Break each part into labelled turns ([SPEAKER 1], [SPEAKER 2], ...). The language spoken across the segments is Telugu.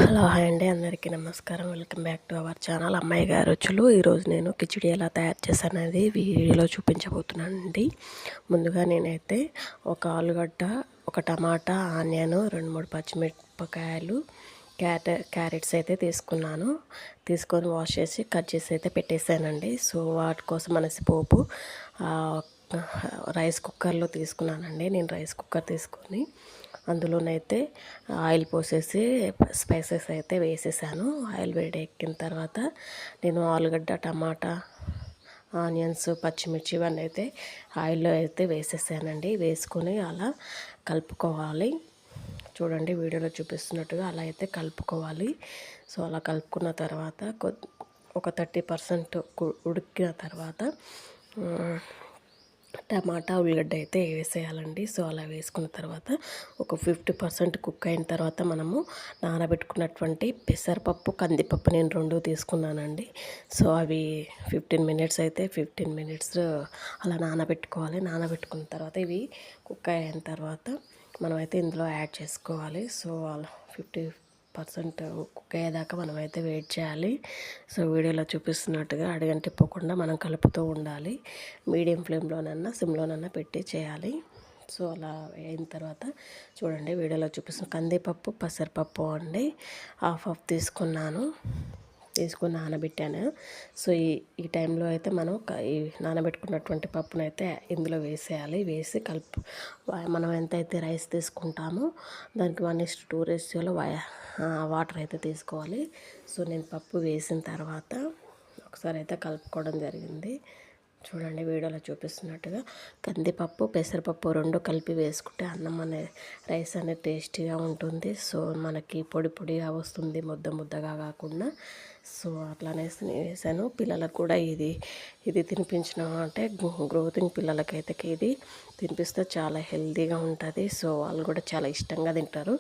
[SPEAKER 1] హలో హాయ్ అండి, అందరికీ నమస్కారం. Welcome back to our channel అమ్మాయి గారి రుచులు. ఈరోజు నేను కిచిడి ఎలా తయారు చేశాను అనేది వీడియోలో చూపించబోతున్నానండి. ముందుగా నేనైతే ఒక ఆలుగడ్డ, ఒక టమాటా, ఆనియన్, 2-3 పచ్చిమిరపకాయలు, క్యారెట్స్ అయితే తీసుకొని వాష్ చేసి కట్ చేసి అయితే పెట్టేశానండి. సో వాటి కోసం అనేసి పోపు రైస్ కుక్కర్లో తీసుకున్నానండి. నేను రైస్ కుక్కర్ తీసుకొని అందులోనైతే ఆయిల్ పోసేసి స్పైసెస్ అయితే వేసేసాను. ఆయిల్ వేడి ఎక్కిన తర్వాత నేను ఆలుగడ్డ, టమాటా, ఆనియన్స్, పచ్చిమిర్చి ఇవన్నీ అయితే ఆయిల్లో అయితే వేసేసానండి. వేసుకొని అలా కలుపుకోవాలి. చూడండి వీడియోలో చూపిస్తున్నట్టుగా అలా అయితే కలుపుకోవాలి. సో అలా కలుపుకున్న తర్వాత ఒక 30% ఉడికిన తర్వాత టమాటా, ఉల్లిగడ్డ అయితే వేసేయాలండి. సో అలా వేసుకున్న తర్వాత ఒక 50% కుక్ అయిన తర్వాత మనము నానబెట్టుకున్నటువంటి పెసరపప్పు, కందిపప్పు నేను 2 తీసుకున్నానండి. సో అవి 15 మినిట్స్ అలా నానబెట్టుకోవాలి. నానబెట్టుకున్న తర్వాత ఇవి కుక్ అయిన తర్వాత మనమైతే ఇందులో యాడ్ చేసుకోవాలి. సో అలా 50% కుక్ అయ్యేదాకా మనమైతే వెయిట్ చేయాలి. సో వీడియోలో చూపిస్తున్నట్టుగా అడుగంటిపోకుండా మనం కలుపుతూ ఉండాలి. మీడియం ఫ్లేమ్లోనన్నా సిమ్లోనన్నా పెట్టి చేయాలి. సో అలా అయిన తర్వాత చూడండి వీడియోలో చూపిస్తున్న కందిపప్పు, పెసరపప్పు అండి హాఫ్ తీసుకొని నానబెట్టాను. సో ఈ టైంలో అయితే మనం ఈ నానబెట్టుకున్నటువంటి పప్పునైతే ఇందులో వేసేయాలి. వేసి మనం ఎంతైతే రైస్ తీసుకుంటామో దానికి 1:2 రేషియోలో వాటర్ అయితే తీసుకోవాలి. సో నేను పప్పు వేసిన తర్వాత ఒకసారి అయితే కలుపుకోవడం జరిగింది. చూడండి వీడియోలో చూపిస్తున్నట్టుగా కందిపప్పు, పెసరపప్పు 2 కలిపి వేసుకుంటే అన్నం రైస్ అనేది టేస్టీగా ఉంటుంది. సో మనకి పొడి పొడిగా వస్తుంది, ముద్దగా కాకుండా. సో అట్లానేసి నేను వేసాను. పిల్లలకు కూడా ఇది తినిపించడం అంటే గ్రోతింగ్ పిల్లలకైతే ఇది తినిపిస్తే చాలా హెల్తీగా ఉంటుంది. సో వాళ్ళు కూడా చాలా ఇష్టంగా తింటారు.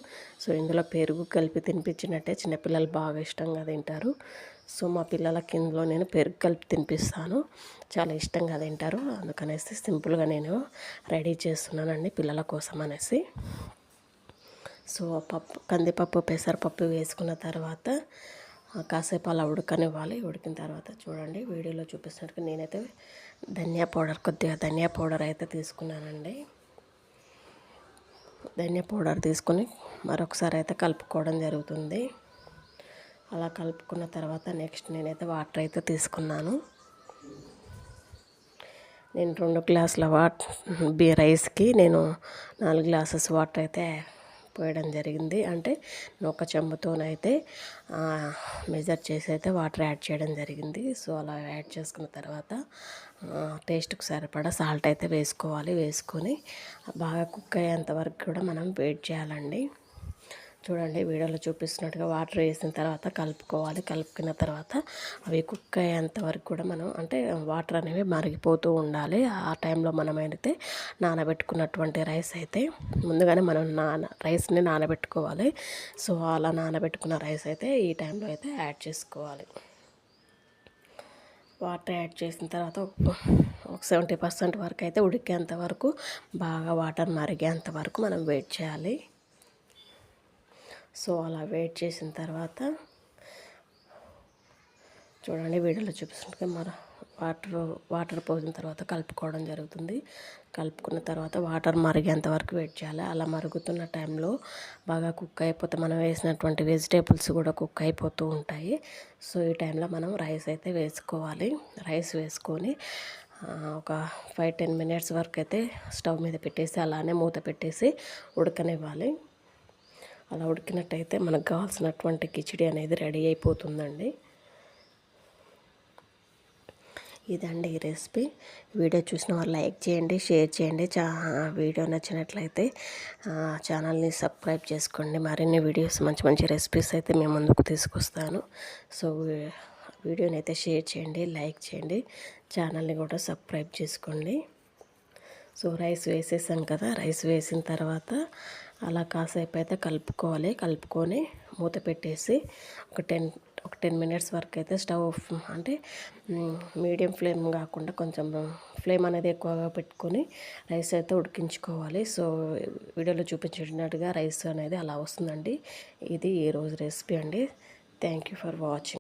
[SPEAKER 1] సో ఇందులో పెరుగు కలిపి తినిపించినట్టే చిన్నపిల్లలు బాగా ఇష్టంగా తింటారు. సో మా పిల్లలకి ఇందులో నేను పెరుగు కలిపి తినిపిస్తాను, చాలా ఇష్టంగా తింటారు. అందుకనేసి సింపుల్గా నేను రెడీ చేస్తున్నానండి పిల్లల కోసం అనేసి. సో కందిపప్పు, పెసరపప్పు వేసుకున్న తర్వాత కాసేపు అలా ఉడకనివ్వాలి. ఉడికిన తర్వాత చూడండి వీడియోలో చూపిస్తున్నట్టుగా నేనైతే కొద్దిగా ధనియా పౌడర్ అయితే తీసుకున్నానండి. ధనియా పౌడర్ తీసుకొని మరొకసారి అయితే కలుపుకోవడం జరుగుతుంది. అలా కలుపుకున్న తర్వాత నెక్స్ట్ నేనైతే వాటర్ అయితే తీసుకున్నాను. నేను 2 గ్లాసుల రైస్కి నేను 4 గ్లాసెస్ వాటర్ అయితే పోయడం జరిగింది. అంటే ఒక చెంబుతోనైతే మెజర్ చేసి అయితే వాటర్ యాడ్ చేయడం జరిగింది. సో అలా యాడ్ చేసుకున్న తర్వాత టేస్ట్కి సరిపడా సాల్ట్ అయితే వేసుకొని బాగా కుక్ అయ్యేంత వరకు కూడా మనం వెయిట్ చేయాలండి. చూడండి వీడియోలో చూపిస్తున్నట్టుగా వాటర్ వేసిన తర్వాత కలుపుకున్న తర్వాత అవి కుక్ అయ్యేంత వరకు కూడా మనం అంటే వాటర్ అనేవి మరిగిపోతూ ఉండాలి. ఆ టైంలో మనం అయితే నానబెట్టుకున్నటువంటి రైస్ అయితే ముందుగానే మనం రైస్ని నానబెట్టుకోవాలి. సో అలా నానబెట్టుకున్న రైస్ అయితే ఈ టైంలో అయితే యాడ్ చేసుకోవాలి. వాటర్ యాడ్ చేసిన తర్వాత ఒక 70% వరకు అయితే ఉడికేంత వరకు బాగా వాటర్ మరిగేంత వరకు మనం వెయిట్ చేయాలి. సో అలా వెయిట్ చేసిన తర్వాత చూడండి వీడియోలో చూపిస్తుంటే వాటర్ పోసిన తర్వాత కలుపుకోవడం జరుగుతుంది. కలుపుకున్న తర్వాత వాటర్ మరిగేంత వరకు వెయిట్ చేయాలి. అలా మరుగుతున్న టైంలో బాగా కుక్ అయిపోతే మనం వేసినటువంటి వెజిటేబుల్స్ కూడా కుక్ అయిపోతూ ఉంటాయి. సో ఈ టైంలో మనం రైస్ అయితే వేసుకోవాలి. రైస్ వేసుకొని ఒక 5-10 మినిట్స్ వరకు అయితే స్టవ్ మీద పెట్టేసి అలానే మూత పెట్టేసి ఉడకనివ్వాలి. అలా ఉడికినట్టయితే మనకు కావాల్సినటువంటి కిచిడి అనేది రెడీ అయిపోతుందండి. ఇదండి ఈ రెసిపీ. వీడియో చూసిన వాళ్ళు లైక్ చేయండి, షేర్ చేయండి. వీడియో నచ్చినట్లయితే ఛానల్ని సబ్స్క్రైబ్ చేసుకోండి. మరిన్ని వీడియోస్ మంచి రెసిపీస్ అయితే మేము ముందుకు తీసుకొస్తాను. సో వీడియోని అయితే షేర్ చేయండి, లైక్ చేయండి, ఛానల్ని కూడా సబ్స్క్రైబ్ చేసుకోండి. సో రైస్ వేసేసాం కదా, రైస్ వేసిన తర్వాత అలా కాసేపు అయితే కలుపుకొని మూత పెట్టేసి ఒక ఒక 10 మినిట్స్ వరకు అయితే స్టవ్ అంటే మీడియం ఫ్లేమ్ కాకుండా కొంచెం ఫ్లేమ్ అనేది ఎక్కువగా పెట్టుకొని రైస్ అయితే ఉడికించుకోవాలి. సో వీడియోలో చూపించినట్టుగా రైస్ అనేది అలా వస్తుందండి. ఇది ఈరోజు రెసిపీ అండి. Thank you for watching.